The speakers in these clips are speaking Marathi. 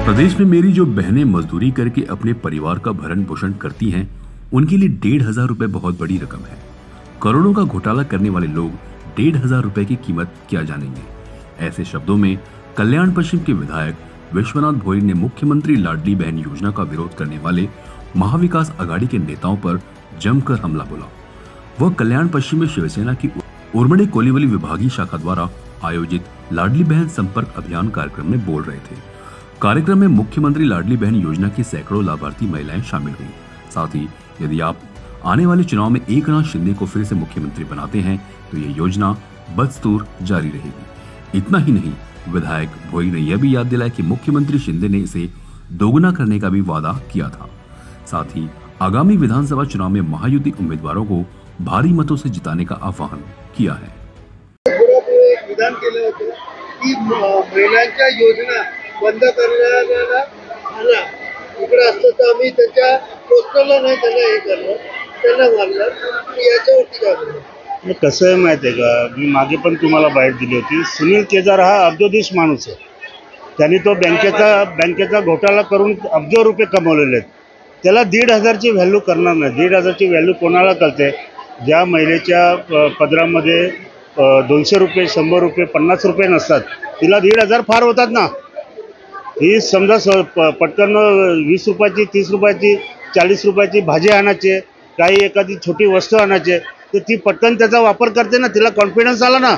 प्रदेश में मेरी जो बहनें मजदूरी करके अपने परिवार का भरण पोषण करती हैं, उनके लिए 1,500 रुपए बहुत बड़ी रकम है। करोड़ों का घोटाला करने वाले लोग 1,500 रुपए की कीमत क्या जानेंगे। ऐसे शब्दों में कल्याण पश्चिम के विधायक विश्वनाथ भोईर ने मुख्यमंत्री लाडली बहन योजना का विरोध करने वाले महाविकास अघाड़ी के नेताओं पर जमकर हमला बोला। वह कल्याण पश्चिम में शिवसेना की उर्मड़े कोलिवली विभागीय शाखा द्वारा आयोजित लाडली बहन संपर्क अभियान कार्यक्रम में बोल रहे थे। कार्यक्रम में मुख्यमंत्री लाडली बहन योजना की सैकड़ों लाभार्थी महिलाएं शामिल हुई। साथ ही यदि आप आने वाले चुनाव में एकनाथ शिंदे को फिर से मुख्यमंत्री बनाते हैं तो ये योजना बदस्तूर जारी रहेगी। इतना ही नहीं, विधायक भोईर ने यह भी याद दिलाया कि मुख्यमंत्री शिंदे ने इसे दोगुना करने का भी वादा किया था। साथ ही आगामी विधानसभा चुनाव में महायुति उम्मीदवारों को भारी मतों से जिताने का आह्वान किया है। विधान केलं होतं की महिलांच्या योजना बंद करण्याला आला इकडे असतं तर आम्ही त्याच्या पोस्टरला नाही त्यांना हे करलं, त्यांना मारलं। याच्यावरती काय बोलणार? कसं आहे माहिती आहे का, मी मागे पण तुम्हाला बाईट दिली होती। सुनील केदार हा अब्जोधीश माणूस आहे। त्यांनी तो बँकेचा घोटाळा करून अब्जो रुपये कमवलेले आहेत। त्याला 1,500ची व्हॅल्यू करणार नाही। 1,500ची व्हॅल्यू कोणाला कळते? ज्या महिलेच्या पदरामध्ये 200 रुपये, 100 रुपये, 50 रुपये नसतात, तिला 1,500 फार होतात ना। ही समजा पटकन 20 रुपयाची, 30 रुपयाची, 40 रुपयाची भाजी आणायची, काही एखादी छोटी वस्तू आणायची, तर ती पटकन त्याचा वापर करते ना। तिला कॉन्फिडन्स आला ना।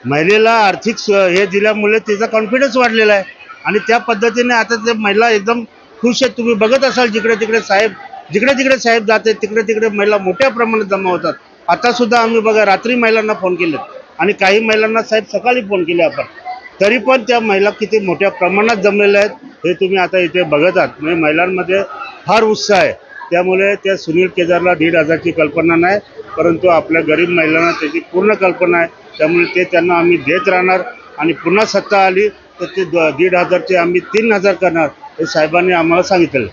महिलेला आर्थिक हे दिल्यामुळे तिचा कॉन्फिडन्स वाढलेला आहे आणि त्या पद्धतीने आता ते महिला एकदम खुश आहेत। तुम्ही बघत असाल जिकडे तिकडे साहेब जाते, तिकडे महिला मोठ्या प्रमाणात जमा होतात। आता सुद्धा आम्ही बघा रात्री महिलांना फोन केले आणि काही महिलांना साहेब सकाळी फोन केले आपण, तरी पण त्या महिला किती मोठ्या प्रमाणात जमलेल्या आहेत हे तुम्ही आता इथे बघत आहात। म्हणजे महिलांमध्ये फार उत्साह आहे। त्यामुळे त्या सुनील केदारला 1,500ची कल्पना नाही, परंतु आपल्या गरीब महिलांना त्याची पूर्ण कल्पना आहे। त्यामुळे ते त्यांना आम्ही देत राहणार आणि पुन्हा सत्ता आली तर ते 1,500चे आम्ही 3,000 करणार हे साहेबांनी आम्हाला सांगितलं।